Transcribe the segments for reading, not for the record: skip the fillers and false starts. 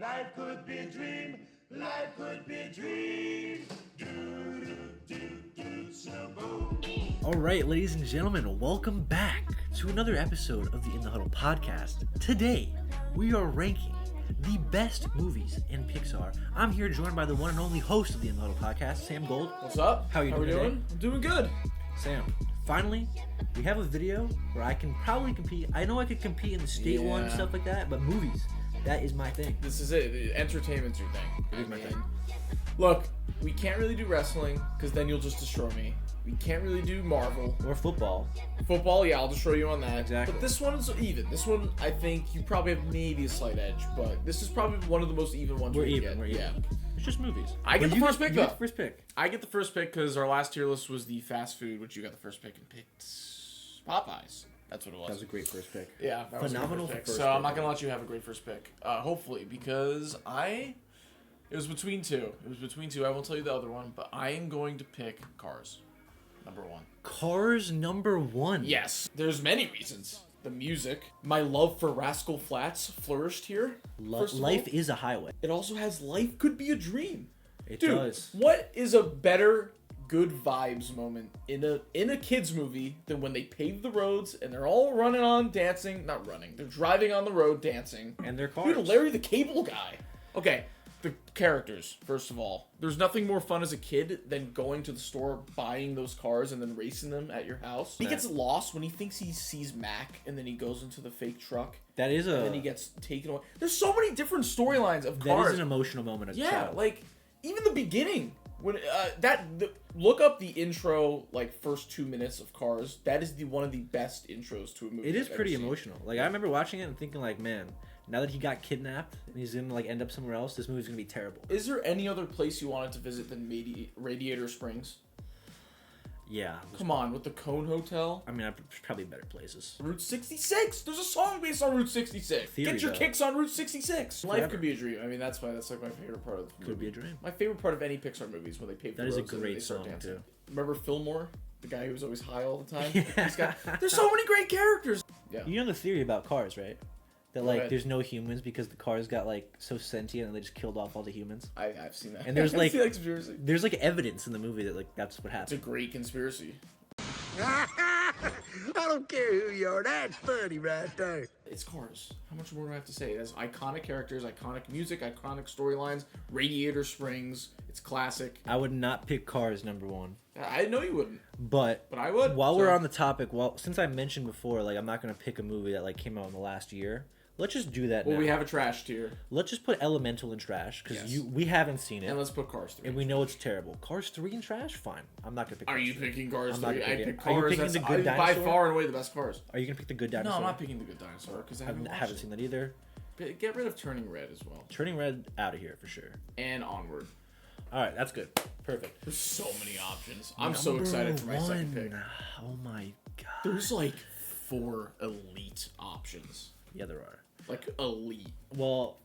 Life could be a dream. Life could be a dream. So boom. All right, ladies and gentlemen, welcome back to another episode of the In the Huddle podcast. Today, we are ranking the best movies in Pixar. I'm here joined by the one and only host of the In the Huddle podcast, Sam Gold. What's up? How are you doing today? I'm doing good. Sam, finally, we have a video where I can probably compete. I know I could compete in the state one and stuff like that, but movies, that is my thing. This is it. Entertainment's your thing. It is my thing. Look, we can't really do wrestling because then you'll just destroy me. We can't really do Marvel. Or football. Football, yeah, I'll destroy you on that. Exactly. But this one is even. This one, I think you probably have maybe a slight edge, but this is probably one of the most even ones We're we even. get. We're even. Yeah. It's just movies. I get the first pick, though. You get the first pick. I get the first pick because our last tier list was the fast food, which you got the first pick and picked Popeyes. That's what it was. That was a great first pick. Yeah, that was Phenomenal a good first pick. first So pick. I'm not gonna let you have a great first pick. Hopefully, because it was between two. I won't tell you the other one, but I am going to pick Cars, number one. Cars number one. Yes, there's many reasons. The music, my love for Rascal Flatts flourished here. First of Life all, is a highway. it also has Life Could Be a Dream. It Dude, does. what is a better good vibes moment in a kids movie than when they pave the roads and they're all running on dancing, not running, they're driving on the road dancing. And their cars. Dude, Larry the Cable Guy. Okay, the characters, first of all. There's nothing more fun as a kid than going to the store, buying those cars, and then racing them at your house. He gets lost when he thinks he sees Mac, and then he goes into the fake truck. That is And then he gets taken away. There's so many different storylines of that cars. is an emotional moment as a Yeah, child. like even the beginning when look up the intro, like first 2 minutes of Cars. That is one of the best intros to a movie. It is I've pretty ever seen. emotional. Like I remember watching it and thinking like, man, now that he got kidnapped and he's gonna like end up somewhere else, this movie's gonna be terrible. Is there any other place you wanted to visit than Radiator Springs? Yeah. Come on, with the Cone Hotel. I mean, probably better places. Route 66. There's a song based on Route 66. Theory, Get your though. kicks on Route 66. Forever. Life could be a dream. I mean, that's like my favorite part of the movie. Could be a dream. My favorite part of any Pixar movie is when they pave the That is a roads and they great start song dancing. too. Remember Fillmore, the guy who was always high all the time? Yeah. There's so many great characters. Yeah. You know the theory about cars, right? That Go like ahead. there's no humans because the cars got like so sentient and they just killed off all the humans. I've seen that. And there's I've like seen that conspiracy. there's like evidence in the movie that like that's what It's a happened. great conspiracy. I don't care who you are. That's funny right there. It's Cars. How much more do I have to say? It has iconic characters, iconic music, iconic storylines, Radiator Springs. It's classic. I would not pick Cars number one, I know you wouldn't, but but I would. while So- we're on the topic, since I mentioned before, like I'm not gonna pick a movie that like came out in the last year. Let's just do that Well, now. we have a trash tier, Let's just put Elemental in trash because Yes. we haven't seen it and let's put Cars 3. and we know it's terrible. Cars 3 in trash? Fine. I'm not gonna pick. Are Cars you 3. picking Cars I'm not 3? I picking it. pick Are you Cars. picking That's the good by dinosaur? far and away the best Cars. Are you gonna pick the good dinosaur? No, I'm not picking the good dinosaur because I haven't seen that either. But get rid of Turning Red as well, Turning Red out of here for sure. and Onward. All right, that's good. Perfect. There's so many options. I'm so excited for my second pick. Oh my god. There's like 4 elite options. Yeah, there are. Like elite. Well,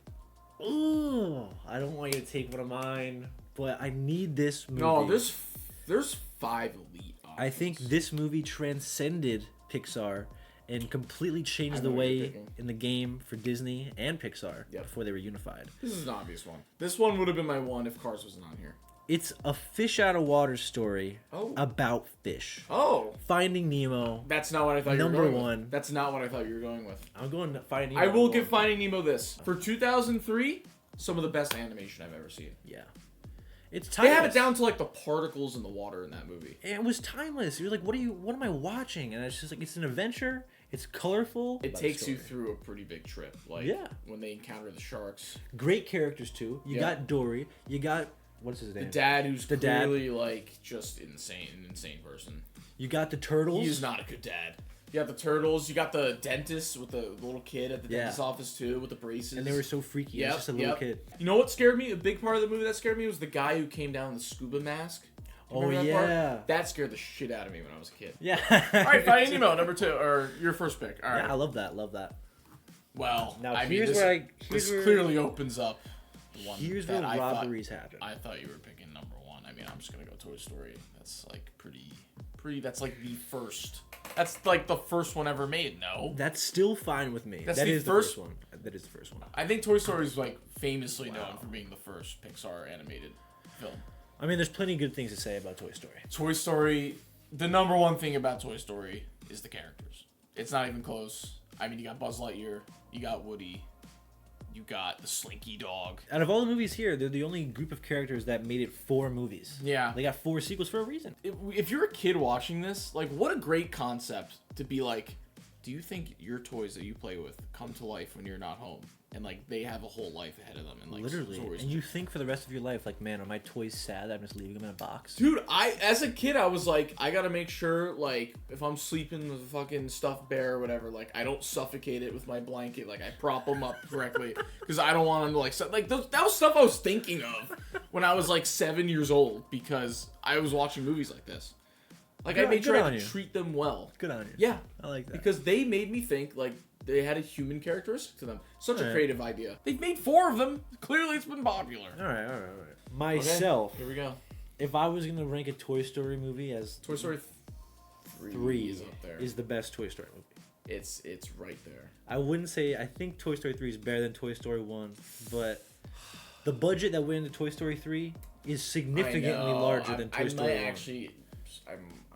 I don't want you to take one of mine, but I need this movie. No, there's 5 elite options. I think this movie transcended Pixar and completely changed I the know what you're way thinking. in the game for Disney and Pixar Yep. before they were unified. This is an obvious one. This one would have been my one if Cars wasn't on here. It's a fish out of water story Oh. about fish. Oh, Finding Nemo. that's not what I thought you were Number going one. with. That's not what I thought you were going with. I'm going to Finding Nemo. I will number give one. Finding Nemo this. For 2003, some of the best animation I've ever seen. Yeah. It's They timeless. have it down to like the particles in the water in that movie. And it was timeless. You're like, what am I watching? And it's just like, it's an adventure. It's colorful. It About takes you story. through a pretty big trip. Like Yeah. when they encounter the sharks. Great characters too. You Yeah. got Dory. You got, what's his name? The dad who's The dad. clearly like just an insane person. You got the turtles. He's not a good dad. You got the turtles. You got the dentist with the little kid at the Yeah. dentist's office too, with the braces. And they were so freaky. It was just a little kid. You know what scared me? A big part of the movie that scared me was the guy who came down in the scuba mask. Do you Oh, remember that part? yeah. That scared the shit out of me when I was a kid. Yeah. All right, Finding Nemo, number 2, or your first pick. All right. Yeah, I love that. Love that. Well, Now, I mean, here's this, where I- this here's where- clearly opens up the one Here's that where robberies happen. I thought you were picking number one. I mean, I'm just gonna go Toy Story. That's like pretty. That's like the first. That's like the first one ever made. No, That's still fine with me. That's That the is first- the first one. That is the first one. I think Toy Story is like famously known for being the first Pixar animated film. I mean, there's plenty of good things to say about Toy Story. Toy Story. The number one thing about Toy Story is the characters. It's not even close. I mean, you got Buzz Lightyear, you got Woody, you got the Slinky Dog. Out of all the movies here, they're the only group of characters that made it 4 movies. Yeah. They got 4 sequels for a reason. If you're a kid watching this, like, what a great concept to be like, do you think your toys that you play with come to life when you're not home? And, like, they have a whole life ahead of them. And, like, Literally. stories. And you think for the rest of your life, like, man, are my toys sad that I'm just leaving them in a box? Dude, as a kid, I was like, I gotta make sure, like, if I'm sleeping with a fucking stuffed bear or whatever, like, I don't suffocate it with my blanket. Like, I prop them up correctly. Because I don't want them to, like, that was stuff I was thinking of when I was, like, 7 years old. Because I was watching movies like this. Like, I made sure I could treat them well. Good on you. Yeah. I like that. Because they made me think, like, they had a human characteristic to them. Such a Alright. creative idea. They've made 4 of them. Clearly, it's been popular. All right. Myself, Okay, here we go. if I was going to rank a Toy Story movie as Toy Story 3 is up there. is the best Toy Story movie. It's right there. I wouldn't say, I think Toy Story 3 is better than Toy Story 1, but the budget that went into Toy Story 3 is significantly larger than Toy Story 1.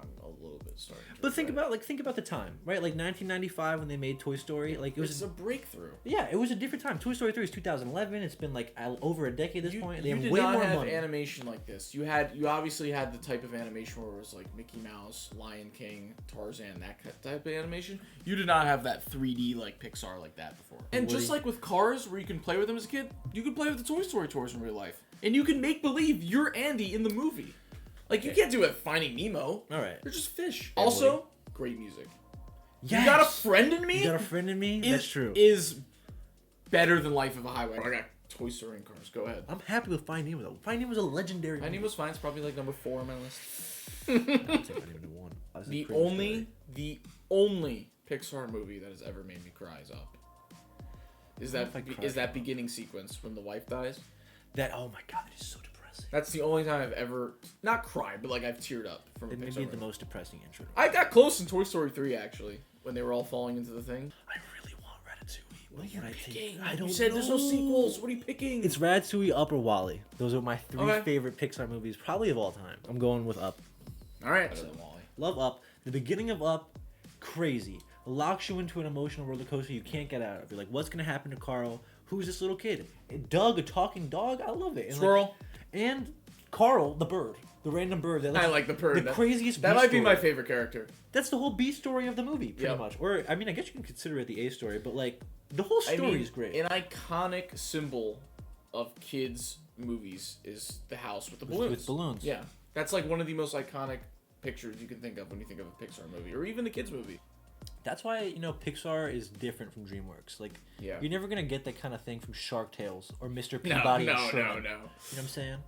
I'm a little bit starting to But think regret about the time, right? Like 1995 when they made Toy Story, like it it. was It's a breakthrough. yeah, it was a different time. Toy Story 3 is 2011. It's been like over a decade at this point. They You have did way not more have money. animation like this. You obviously had the type of animation where it was like Mickey Mouse, Lion King, Tarzan, that type of animation. You did not have that 3D like Pixar like that before. And just like with cars, where you can play with them as a kid, you can play with the Toy Story toys in real life, and you can make believe you're Andy in the movie. Like, you can't do it Finding Nemo. All right. They're just fish. Yeah, Also, Woody. great music. Yes! You Got a Friend in Me? You Got a Friend in Me? That's true. Is better than Life of a Highway. I got Toy Story and Cars. Go ahead. I'm happy with Finding Nemo though. Finding Nemo was a legendary. Finding Nemo's fine. It's probably like number 4 on my list. I'll take Finding Nemo 1. That's a The crazy only Pixar movie that has ever made me cry is Up. Is I don't know if I cried that at beginning sequence when the wife dies? story. That oh my god, it is so depressing. That's the only time I've ever not cried, but like I've teared up from a It may Pixar be movie. the most depressing intro. I got close in Toy Story 3 actually when they were all falling into the thing. I really want Ratatouille. What are you would I picking? take? I don't You said there's no know. sequels. What are you picking? It's Ratatouille, Up, or Wall-E. Those are my 3 Okay. favorite Pixar movies, probably of all time. I'm going with Up. all right. Love Up. The beginning of Up, crazy. Locks you into an emotional roller coaster you can't get out of. You're like, what's gonna happen to Carl? Who's this little kid? Doug, a talking dog. I love it. And Squirrel. and Carl, the bird, the random bird. That I like the bird. The craziest. That B might be my story. favorite character. That's the whole B story of the movie, pretty Yep. much. Or I mean, I guess you can consider it the A story, but like the whole story is great. An iconic symbol of kids' movies is the house with the balloons. With balloons. Yeah, that's like one of the most iconic pictures you can think of when you think of a Pixar movie or even a kids movie. That's why Pixar is different from DreamWorks. Like, Yeah. you're never gonna get that kind of thing from Shark Tales or Mr. Peabody and Sherman. You know what I'm saying?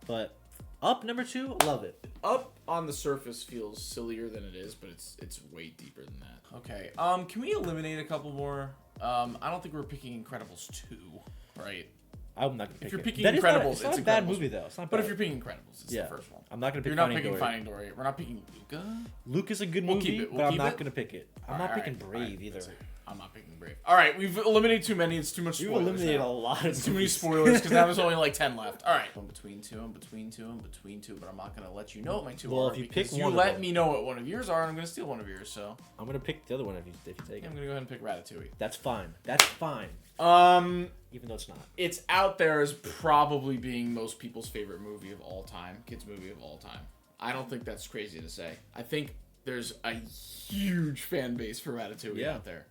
But Up number 2, love it. Up on the surface feels sillier than it is, but it's way deeper than that. Okay. Can we eliminate a couple more? I don't think we're picking Incredibles 2, right? I'm not gonna pick If you're it. picking That is not- Incredibles, it's not it's a bad Incredibles. movie though. It's not But bad. if you're picking Incredibles, it's the first one. I'm not gonna pick You're not Finding picking Dory. Finding Dory. We're not picking Luca. Luke is a good We'll movie, keep it. We'll but I'm keep not it. gonna pick it. I'm not picking Brave either. That's it. I'm not picking Brave. All right, we've eliminated too many. It's too much You spoilers. eliminated now. a lot of It's too many movies. spoilers because now there's only like 10 left. All right. I'm between two, but I'm not going to let you know what my two Well, are if you because pick you one of let them- me know what one of yours are, and I'm going to steal one of yours, so I'm gonna pick the other one if you take I'm it. going to go ahead and pick Ratatouille. That's fine. That's fine. Even though it's not. It's out there as probably being most people's favorite movie of all time, kids movie of all time. I don't think that's crazy to say. I think there's a huge fan base for Ratatouille Yeah. out there.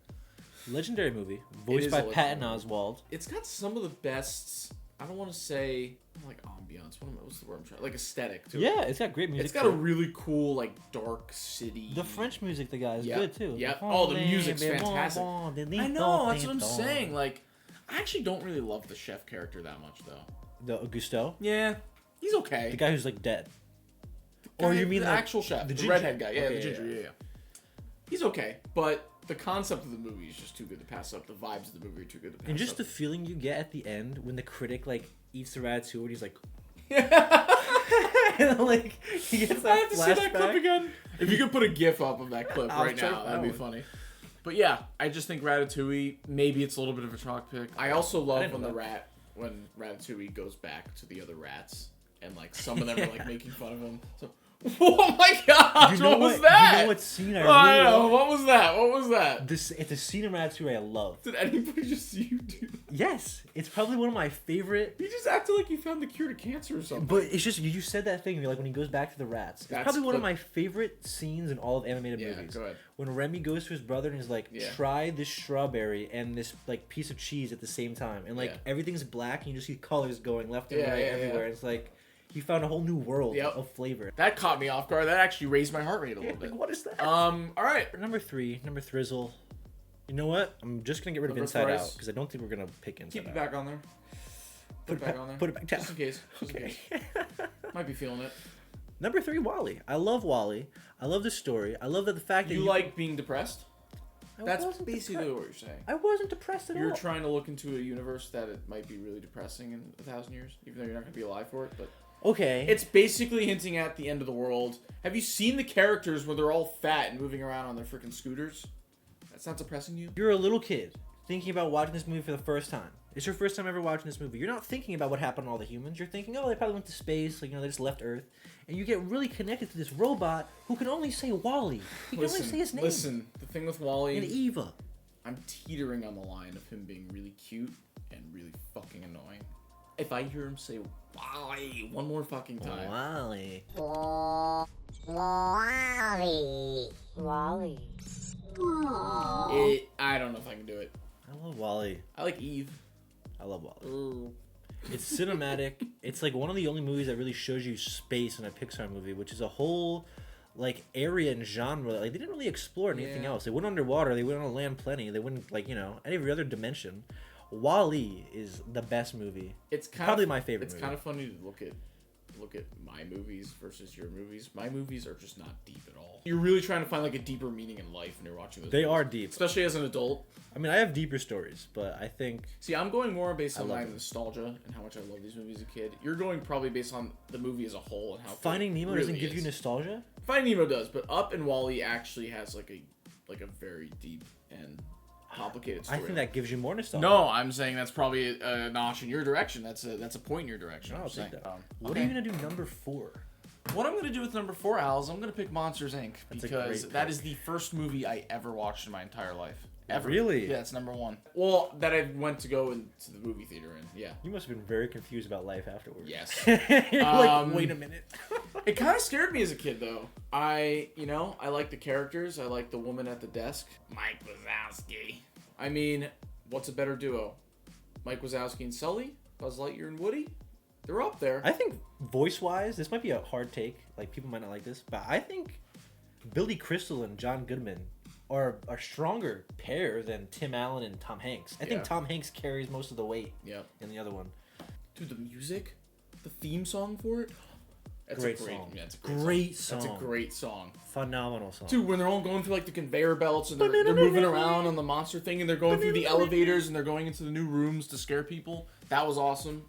Legendary movie, voiced is by a legendary Patton movie. Oswald. It's got some of the best. I don't want to say like ambiance. What's the word I'm trying? Like aesthetic to it. Yeah, it's got great music. It's got too. a really cool like dark city. The French music they got is Yeah. good too. Yeah. Oh, the music's fantastic. I I know. That's what I'm saying. Like, I actually don't really love the chef character that much though. The Augusto, Yeah, he's okay. the guy who's like dead. Guy- Or you mean the like actual chef, the the ginger- redhead guy? Yeah, okay, the yeah, ginger. Yeah. He's okay, but The concept of the movie is just too good to pass up. The vibes of the movie are too good to pass up. And just the feeling you get at the end when the critic like eats the Ratatouille and he's like, and like he gets that I have to flashback. see that clip again. If you could put a GIF up of that clip right now, that'd be funny. But yeah, I just think Ratatouille. Maybe it's a little bit of a chalk pick. I also love when Ratatouille goes back to the other rats and like some of them are like making fun of him. So. Oh my gosh! What was that? You know what scene I really love? What was that? What was that? It's a scene in Ratatouille I love. Did anybody just see you do that? Yes, it's probably one of my favorite. You just acted like you found the cure to cancer or something. But it's just you said that thing. You're like when he goes back to the rats. It's probably one of my favorite scenes in all of animated movies. Go ahead. When Remy goes to his brother and he's like, try this strawberry and this like piece of cheese at the same time, and like everything's black and you just see colors going left and right everywhere. It's like. He found a whole new world of flavor. That caught me off guard. That actually raised my heart rate a little bit. Like, what is that? All right. Number 3, number Thrizzle. You know what? I'm just gonna get rid of Inside Out because I don't think we're gonna pick Inside Out. Keep it back on there. Put it back on there. Put it back down. Just in case. Just in case. Might be feeling it. Number 3, WALL-E. I love WALL-E. I love the story. I love that the fact that you like being depressed. That's basically what you're saying. I wasn't depressed at all. You're trying to look into a universe that it might be really depressing in 1,000 years, even though you're not gonna be alive for it. But. Okay. It's basically hinting at the end of the world. Have you seen the characters where they're all fat and moving around on their freaking scooters? That's not depressing you? You're a little kid thinking about watching this movie for the first time. It's your first time ever watching this movie. You're not thinking about what happened to all the humans. You're thinking, oh, they probably went to space. Like, they just left Earth. And you get really connected to this robot who can only say WALL-E. He can only say his name. Listen, the thing with WALL-E... And Eva. I'm teetering on the line of him being really cute and really fucking annoying. If I hear him say WALL-E one more fucking time. WALL-E. WALL-E. WALL-E. I don't know if I can do it. I love WALL-E. I like Eve. I love WALL-E. It's cinematic. It's like one of the only movies that really shows you space in a Pixar movie, which is a whole like area and genre. Like they didn't really explore anything else. They went underwater. They went on land plenty. They went like every other dimension. WALL-E is the best movie. It's probably my favorite movie. It's kind of funny to look at my movies versus your movies. My movies are just not deep at all. You're really trying to find like a deeper meaning in life when you're watching those movies. Are deep. Especially as an adult. I mean, I have deeper stories, but I think... See, I'm going more based on my nostalgia and how much I love these movies as a kid. You're going probably based on the movie as a whole and how Finding Nemo really doesn't give you nostalgia? Finding Nemo does, but Up and WALL-E actually has like a very deep and complicated story. I think that gives you more nostalgia. No, I'm saying that's probably a notch in your direction. That's a point in your direction. I'll take that. What are you going to do number 4? What I'm going to do with number 4, Al, is I'm going to pick Monsters, Inc. Because that is the first movie I ever watched in my entire life. Ever. Really? Yeah, it's number 1. Well, that I went to go into the movie theater in, yeah. You must have been very confused about life afterwards. Yes. You're like, wait a minute. It kind of scared me as a kid, though. I like the characters. I like the woman at the desk. Mike Wazowski. I mean, what's a better duo? Mike Wazowski and Sully? Buzz Lightyear and Woody? They're up there. I think voice-wise, this might be a hard take. Like, people might not like this. But I think Billy Crystal and John Goodman are a stronger pair than Tim Allen and Tom Hanks. I think Tom Hanks carries most of the weight in the other one. Dude, the music? The theme song for it? That's great a great song. Yeah, it's a great song. That's a great song. Phenomenal song. Dude, when they're all going through like the conveyor belts and they're moving around on the monster thing and they're going through the elevators and they're going into the new rooms to scare people. That was awesome.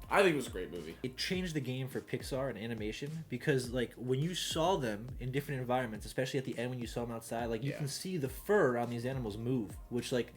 I think it was a great movie. It changed the game for Pixar and animation because, like, when you saw them in different environments, especially at the end when you saw them outside, like, you can see the fur on these animals move, which, like,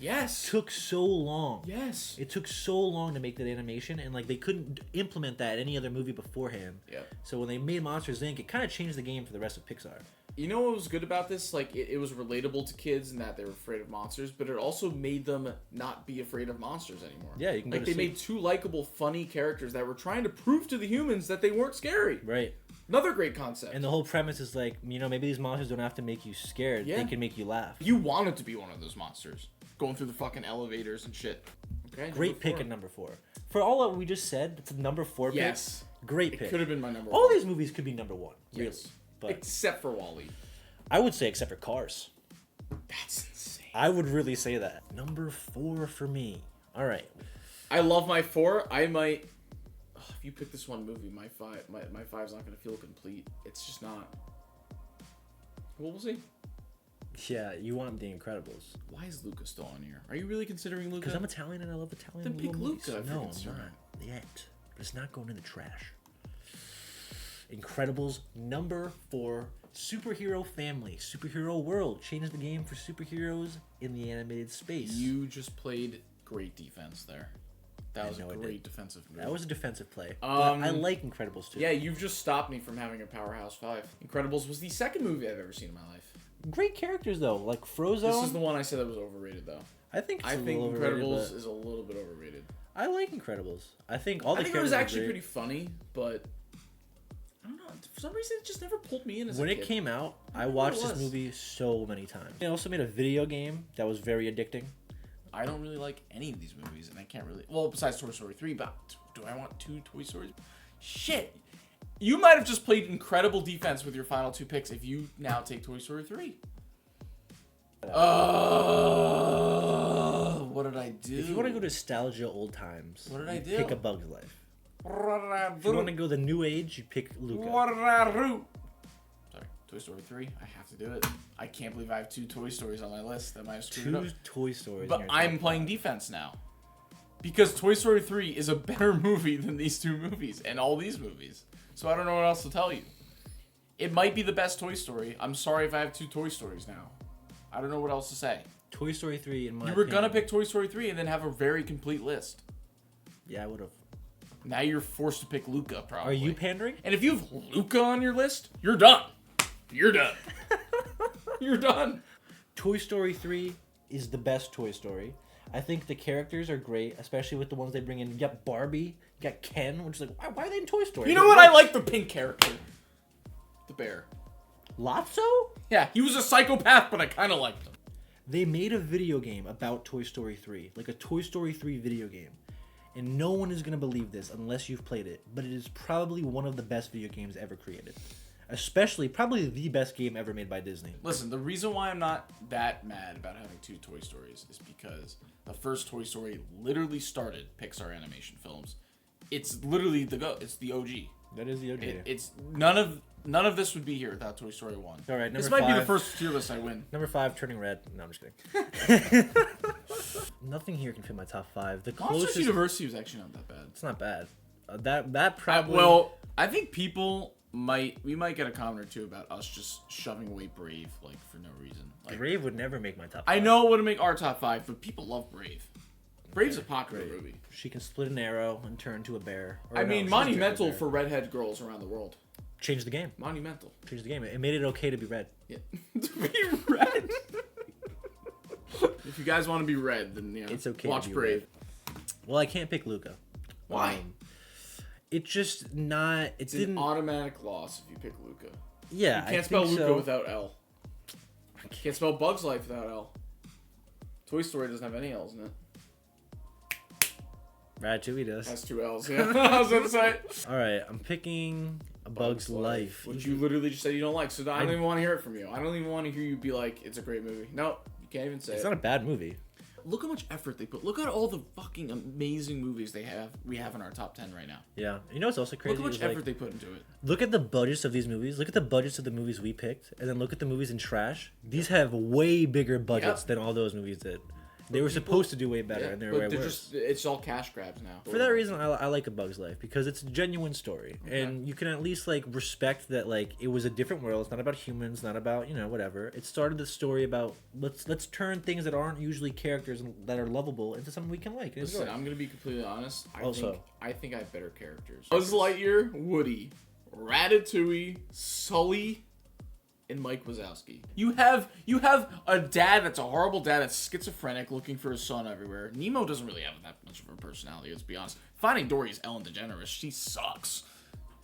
took so long. Yes. It took so long to make that animation, and, like, they couldn't implement that in any other movie beforehand. Yeah. So when they made Monsters, Inc., it kind of changed the game for the rest of Pixar. You know what was good about this? Like, it was relatable to kids in that they were afraid of monsters, but it also made them not be afraid of monsters anymore. Yeah, you can like, they made two likable, funny characters that were trying to prove to the humans that they weren't scary. Right. Another great concept. And the whole premise is, like, maybe these monsters don't have to make you scared. Yeah. They can make you laugh. You wanted to be one of those monsters. Going through the fucking elevators and shit. Okay, great pick at number 4. For all that we just said, it's a number 4 pick. Yes. Great pick. It could have been my number 1. All these movies could be number 1. Really. Yes. But except for WALL-E. I would say except for Cars. That's insane. I would really say that. Number 4 for me. All right. I love my 4. I might... if you pick this one movie, my 5's not going to feel complete. It's just not. Well, we'll see. Yeah, you want The Incredibles. Why is Luca still on here? Are you really considering Luca? Because I'm Italian and I love Italian Then pick movies. Luca. No, I'm not yet. But it's not going in the trash. Incredibles number 4. Superhero family, superhero world. Change the game for superheroes in the animated space. You just played great defense there. That was a great defensive move. That was a defensive play. But I like Incredibles too. Yeah, you've just stopped me from having a Powerhouse 5. Incredibles was the second movie I've ever seen in my life. Great characters though, like Frozone. This is the one I said that was overrated though. I think Incredibles is a little bit overrated. I like Incredibles. I think it was actually pretty funny, but I don't know. For some reason, it just never pulled me in as a kid. When it came out, I watched this movie so many times. They also made a video game that was very addicting. I don't really like any of these movies, and I can't really... Well, besides Toy Story 3, but do I want 2 Toy Stories? Shit! You might have just played incredible defense with your final 2 picks if you now take Toy Story 3. What did I do? If you want to go nostalgia old times, what did I do? Pick A Bug's Life. If you want to go the new age, you pick Luca. What did I do? Sorry, Toy Story 3. I have to do it. I can't believe I have 2 Toy Stories on my list. That might have screwed up. 2 Toy Stories. But I'm playing defense now. Because Toy Story 3 is a better movie than these 2 movies and all these movies. So I don't know what else to tell you. It might be the best Toy Story. I'm sorry if I have 2 Toy Stories now. I don't know what else to say. Toy Story 3 in my You were going to pick Toy Story 3 and then have a very complete list. Yeah, I would have. Now you're forced to pick Luca, probably. Are you pandering? And if you have Luca on your list, you're done. You're done. You're done. Toy Story 3 is the best Toy Story. I think the characters are great, especially with the ones they bring in. You got Barbie, you got Ken, which is like, why are they in Toy Story? You know what? I like the pink character. The bear. Lotso? Yeah, he was a psychopath, but I kind of liked him. They made a video game about Toy Story 3, like a Toy Story 3 video game. And no one is going to believe this unless you've played it, but it is probably one of the best video games ever created. Especially, probably the best game ever made by Disney. Listen, the reason why I'm not that mad about having 2 Toy Stories is because the first Toy Story literally started Pixar animation films. It's literally it's the OG. That is the OG. It's none of this would be here without Toy Story 1. All right, this might be the first tier list I win. Number 5, Turning Red. No, I'm just kidding. Nothing here can fit my top 5. The closest Monsters University was actually not that bad. It's not bad. That probably. Well, I think we might get a comment or 2 about us just shoving away Brave like for no reason. Like, Brave would never make my top 5. I know it wouldn't make our top 5, but people love Brave. Brave's a popular movie. She can split an arrow and turn into a bear. I mean, monumental for redhead girls around the world. Change the game. Monumental. Change the game. It made it okay to be red. Yeah. To be red. If you guys want to be red, then it's okay. Watch Brave. Red. Well, I can't pick Luca. Why? It's just not. It's an automatic loss if you pick Luca. Yeah, you can't spell Luca without L. You can't spell Bug's Life without L. Toy Story doesn't have any L's in it. Ratatouille does. Has 2 L's. Yeah, I was gonna say. All right, I'm picking A Bug's Life, which you literally just said you don't like. So I don't even want to hear it from you. I don't even want to hear you be like, "It's a great movie." No, you can't even say it's not a bad movie. Look how much effort they put. Look at all the fucking amazing movies we have in our top 10 right now. Yeah, you know what's also crazy? Look how much effort they put into it. Look at the budgets of these movies. Look at the budgets of the movies we picked, and then look at the movies in trash. These have way bigger budgets than all those movies did. They were supposed to do way better, and they're way worse. It's all cash grabs now. For that reason, I like A Bug's Life, because it's a genuine story, and you can at least respect that it was a different world. It's not about humans, not about whatever. It started the story about let's turn things that aren't usually characters and that are lovable into something we can like. Listen, I'm gonna be completely honest. I think I have better characters. Buzz Lightyear, Woody, Ratatouille, Sully, and Mike Wazowski. You have a dad that's a horrible dad that's schizophrenic, looking for his son everywhere. Nemo doesn't really have that much of a personality, let's be honest. Finding Dory's Ellen DeGeneres. She sucks.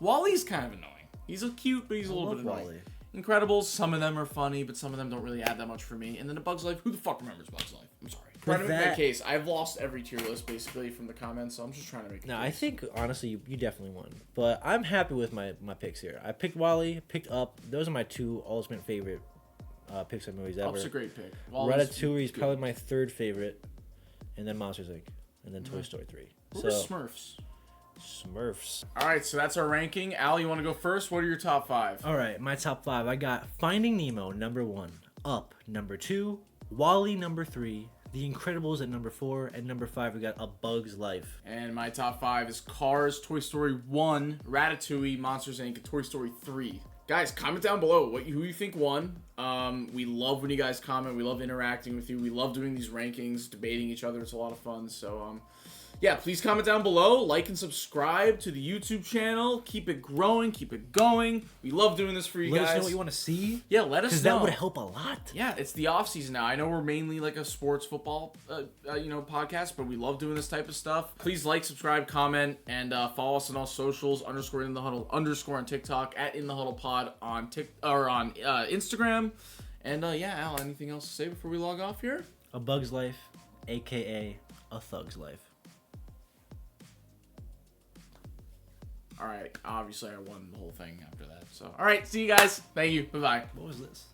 Wally's kind of annoying. He's cute, but he's a little bit annoying. Wally. Incredibles, some of them are funny, but some of them don't really add that much for me. And then A Bug's Life, who the fuck remembers Bug's Life? I'm sorry. Trying to make that case. I've lost every tier list basically from the comments, so I'm just trying to make. I think honestly you definitely won, but I'm happy with my picks here. I picked Wally, picked Up. Those are my 2 ultimate favorite Pixar movies ever. Up's a great pick. Ratatouille is probably my 3rd favorite, and then Monsters Inc. and then Toy Story 3. What was Smurfs? All right, so that's our ranking. Al, you want to go first? What are your top 5? All right, my top 5. I got Finding Nemo, number 1. Up number 2, Wall-E number 3, The Incredibles at number 4, and number 5 we got A Bug's Life. And my top 5 is Cars, Toy Story 1, Ratatouille, Monsters Inc., and Toy Story 3. Guys, comment down below who you think won. We love when you guys comment. We love interacting with you. We love doing these rankings, debating each other. It's a lot of fun. So, yeah, please comment down below. Like and subscribe to the YouTube channel. Keep it growing. Keep it going. We love doing this for you guys. Let us know what you want to see. Yeah, let us know. Because that would help a lot. Yeah, it's the off season now. I know we're mainly like a sports football, podcast, but we love doing this type of stuff. Please like, subscribe, comment, and follow us on all socials. _ in the huddle _ on TikTok at in the huddle pod on Instagram. And yeah, Al, anything else to say before we log off here? A Bug's Life, aka a Thug's Life. All right, obviously I won the whole thing after that. So, all right, see you guys. Thank you. Bye-bye. What was this?